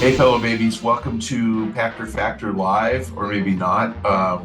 Hey, fellow babies, welcome to Pachter Factor Live, or maybe not.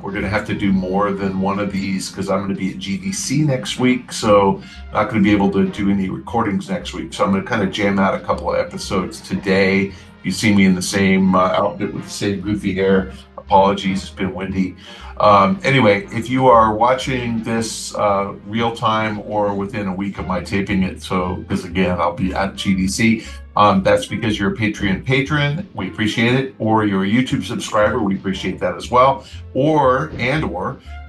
We're going to have to do more than one of these because I'm going to be at GDC next week, so not going to be able to do any recordings next week. So I'm going to kind of jam out a couple of episodes today. You see me in the same outfit with the same goofy hair. Apologies, it's been windy. Anyway, if you are watching this real time or within a week of my taping it, so because again, I'll be at GDC. That's because you're a Patreon patron, we appreciate it, or you're a YouTube subscriber, we appreciate that as well, or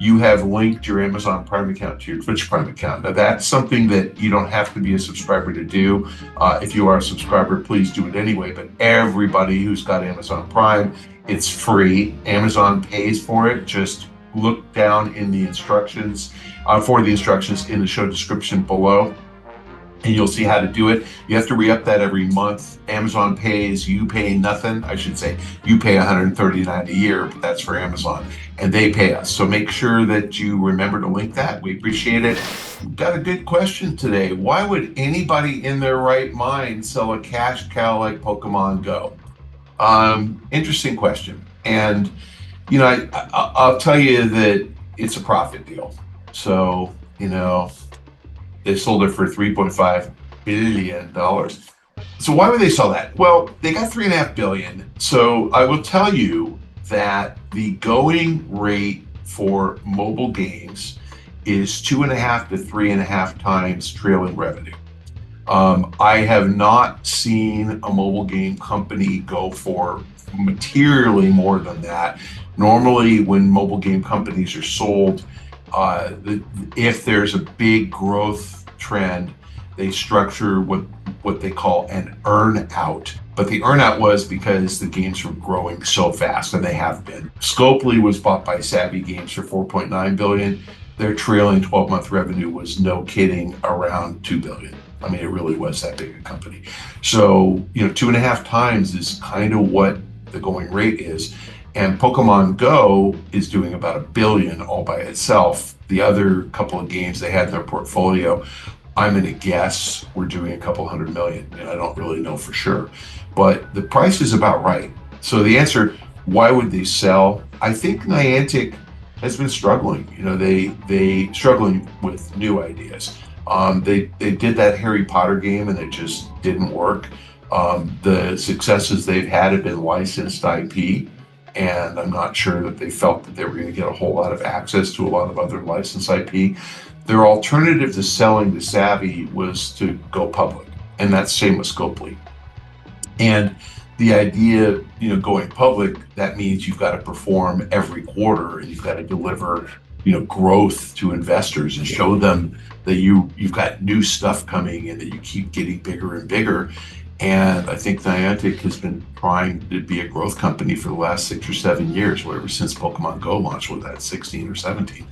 you have linked your Amazon Prime account to your Twitch Prime account. Now that's something that you don't have to be a subscriber to do. If you are a subscriber, please do it anyway, but everybody who's got Amazon Prime, it's free. Amazon pays for it. Just look down in the instructions, for the instructions in the show description below, and you'll see how to do it. You have to re-up that every month. Amazon pays, you pay nothing. I should say you pay $139 a year, but that's for Amazon, and they pay us. So make sure that you remember to link that. We appreciate it. We've got a good question today. Why would anybody in their right mind sell a cash cow like Pokemon Go? Interesting question. And, you know, I'll tell you that it's a profit deal. So, you know, they sold it for $3.5 billion. So why would they sell that? Well, they got $3.5 billion. So I will tell you that the going rate for mobile games is 2.5 to 3.5 times trailing revenue. I have not seen a mobile game company go for materially more than that. Normally, when mobile game companies are sold, if there's a big growth trend, they structure what they call an earn out. But the earn out was because the games were growing so fast, and they have been. Scopely was bought by Savvy Games for $4.9 billion. Their trailing 12-month revenue was, no kidding, around $2 billion. I mean, it really was that big a company. So, you know, 2.5 times is kind of what the going rate is. And Pokemon Go is doing about $1 billion all by itself. The other couple of games they had in their portfolio, I'm going to guess we're doing a couple $100 million. And I don't really know for sure, but the price is about right. So the answer, why would they sell? I think Niantic has been struggling. You know, they struggling with new ideas. They did that Harry Potter game and it just didn't work. The successes they've had have been licensed IP, and I'm not sure that they felt that they were going to get a whole lot of access to a lot of other licensed IP. Their alternative to selling to Savvy was to go public, and that's same with Scopely. And the idea, you know, going public, that means you've got to perform every quarter and you've got to deliver, you know, growth to investors and show them that you've got new stuff coming and that you keep getting bigger and bigger. And I think Niantic has been trying to be a growth company for the last 6 or 7 years, whatever, since Pokemon Go launched, with that 16 or 17.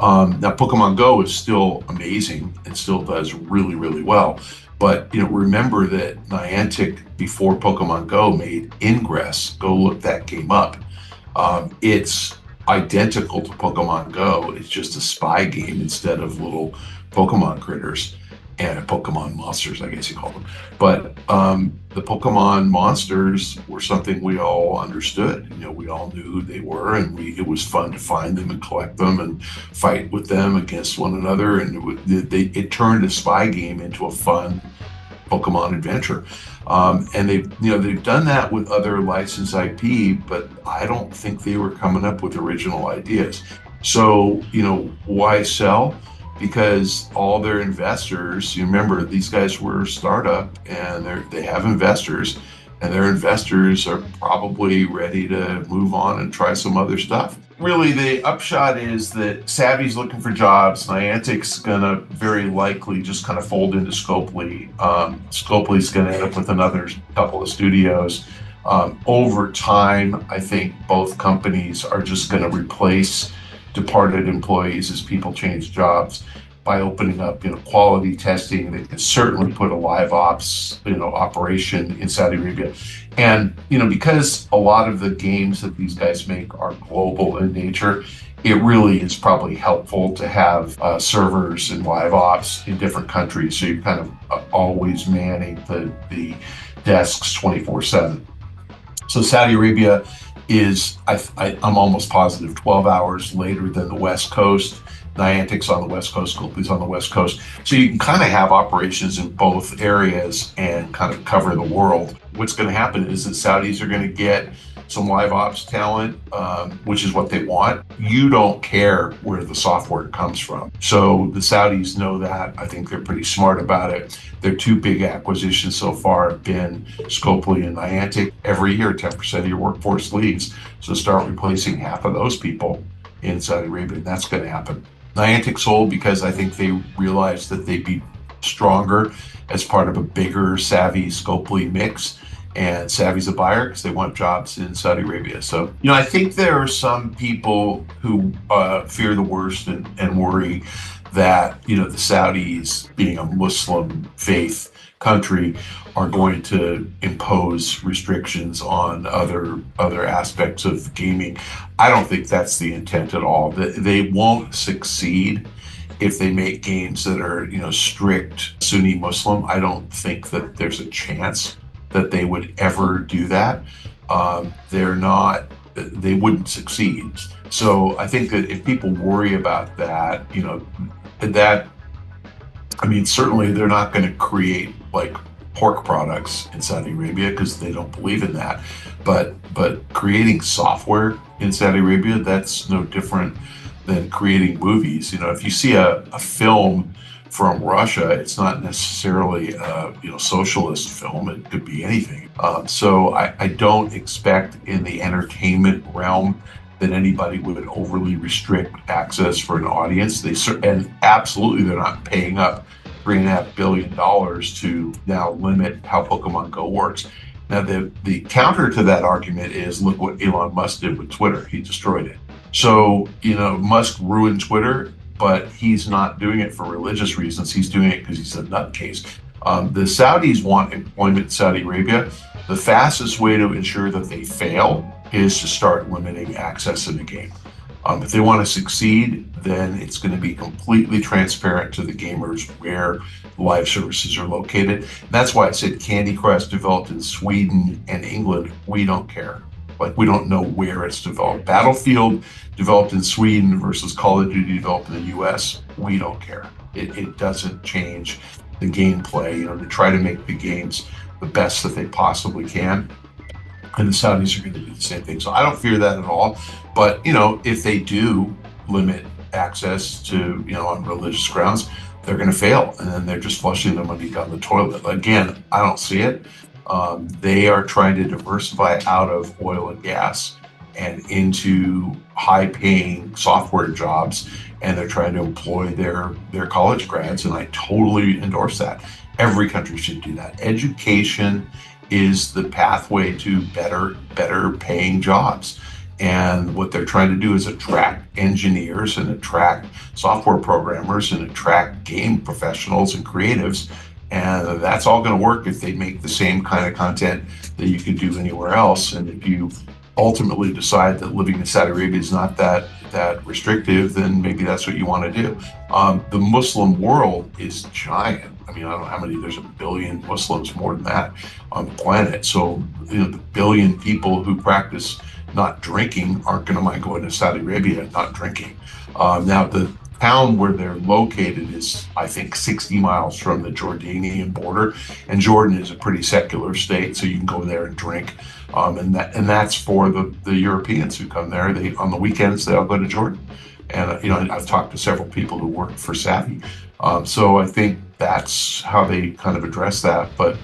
Now Pokemon Go is still amazing and still does really, really well. But, you know, remember that Niantic, before Pokemon Go, made Ingress. Go look that game up. It's identical to Pokemon Go. It's just a spy game instead of little Pokemon critters and Pokemon monsters, I guess you call them. But the Pokemon monsters were something we all understood. You know, we all knew who they were, and it was fun to find them and collect them and fight with them against one another. And it turned a spy game into a fun Pokemon adventure. And they've done that with other licensed IP, but I don't think they were coming up with original ideas. So, you know, why sell? Because all their investors, you remember, these guys were a startup, and they have investors, and their investors are probably ready to move on and try some other stuff. Really, the upshot is that Savvy's looking for jobs. Niantic's gonna very likely just kind of fold into Scopely. Scopely's gonna end up with another couple of studios. Over time, I think both companies are just gonna replace departed employees as people change jobs by opening up, you know, quality testing. They can certainly put a live ops, you know, operation in Saudi Arabia. And, you know, because a lot of the games that these guys make are global in nature, it really is probably helpful to have servers and live ops in different countries. So you're kind of always manning the desks 24/7. So Saudi Arabia is, I'm almost positive, 12 hours later than the West Coast. Niantic's on the West Coast, Scopely's on the West Coast. So you can kind of have operations in both areas and kind of cover the world. What's going to happen is that Saudis are going to get some live ops talent, which is what they want. You don't care where the software comes from. So the Saudis know that. I think they're pretty smart about it. Their two big acquisitions so far have been Scopely and Niantic. Every year, 10% of your workforce leaves. So start replacing half of those people in Saudi Arabia, and that's going to happen. Niantic sold because I think they realized that they'd be stronger as part of a bigger Savvy Scopely mix. And Savvy's a buyer because they want jobs in Saudi Arabia. So, I think there are some people who fear the worst and worry that, the Saudis, being a Muslim faith country, are going to impose restrictions on other aspects of gaming. I don't think that's the intent at all. They won't succeed if they make games that are, strict Sunni Muslim. I don't think that there's a chance that they would ever do that. They wouldn't succeed. So I think that if people worry about that, certainly they're not going to create like pork products in Saudi Arabia because they don't believe in that. But creating software in Saudi Arabia, that's no different than creating movies. If you see a film from Russia, it's not necessarily a socialist film. It could be anything. So I don't expect in the entertainment realm that anybody would overly restrict access for an audience. And absolutely they're not paying up $3.5 billion to now limit how Pokemon GO works. Now the counter to that argument is, look what Elon Musk did with Twitter. He destroyed it. So Musk ruined Twitter, but he's not doing it for religious reasons. He's doing it because he's a nutcase. The Saudis want employment in Saudi Arabia. The fastest way to ensure that they fail is to start limiting access in the game. If they want to succeed, then it's going to be completely transparent to the gamers where live services are located. And that's why I said Candy Crush developed in Sweden and England. We don't care. We don't know where it's developed. Battlefield developed in Sweden versus Call of Duty developed in the US. We don't care. It doesn't change the gameplay, to try to make the games the best that they possibly can. And the Saudis are going to do the same thing. So I don't fear that at all. But, if they do limit access to, on religious grounds, they're going to fail. And then they're just flushing the money down the toilet. Again, I don't see it. They are trying to diversify out of oil and gas and into high-paying software jobs, and they're trying to employ their college grads, and I totally endorse that. Every country should do that. Education is the pathway to better paying jobs. And what they're trying to do is attract engineers and attract software programmers and attract game professionals and creatives. And that's all going to work if they make the same kind of content that you could do anywhere else. And if you ultimately decide that living in Saudi Arabia is not that restrictive, then maybe that's what you want to do. The Muslim world is giant. I don't know how many, there's 1 billion Muslims, more than that on the planet. So, the 1 billion people who practice not drinking aren't going to mind going to Saudi Arabia and not drinking. Now, the town where they're located is, I think, 60 miles from the Jordanian border, and Jordan is a pretty secular state, so you can go there and drink. And that's for the Europeans who come there. On the weekends they all go to Jordan. And I've talked to several people who work for Savvy. So I think that's how they kind of address that. But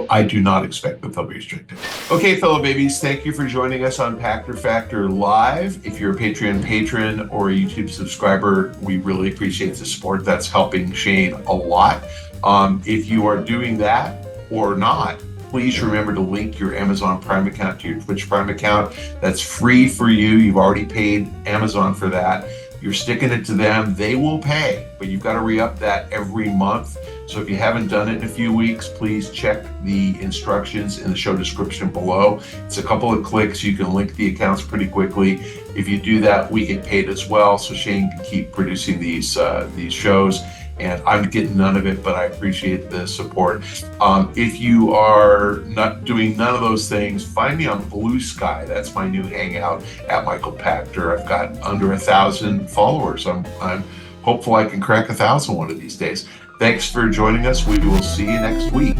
I do not expect that they'll be restricted. Okay, fellow babies, thank you for joining us on Pachter Factor Live. If you're a Patreon patron or a YouTube subscriber, we really appreciate the support. That's helping Shane a lot. If you are doing that or not, please remember to link your Amazon Prime account to your Twitch Prime account. That's free for you. You've already paid Amazon for that. You're sticking it to them. They will pay, but you've got to re-up that every month. So if you haven't done it in a few weeks, please check the instructions in the show description below. It's a couple of clicks. You can link the accounts pretty quickly. If you do that, we get paid as well, so Shane can keep producing these shows. and I'm getting none of it, but I appreciate the support. If you are not doing none of those things, find me on Blue Sky. That's my new hangout at Michael Pachter. I've got under 1,000 followers. I'm hopeful I can crack 1,000 one of these days. Thanks for joining us. We will see you next week.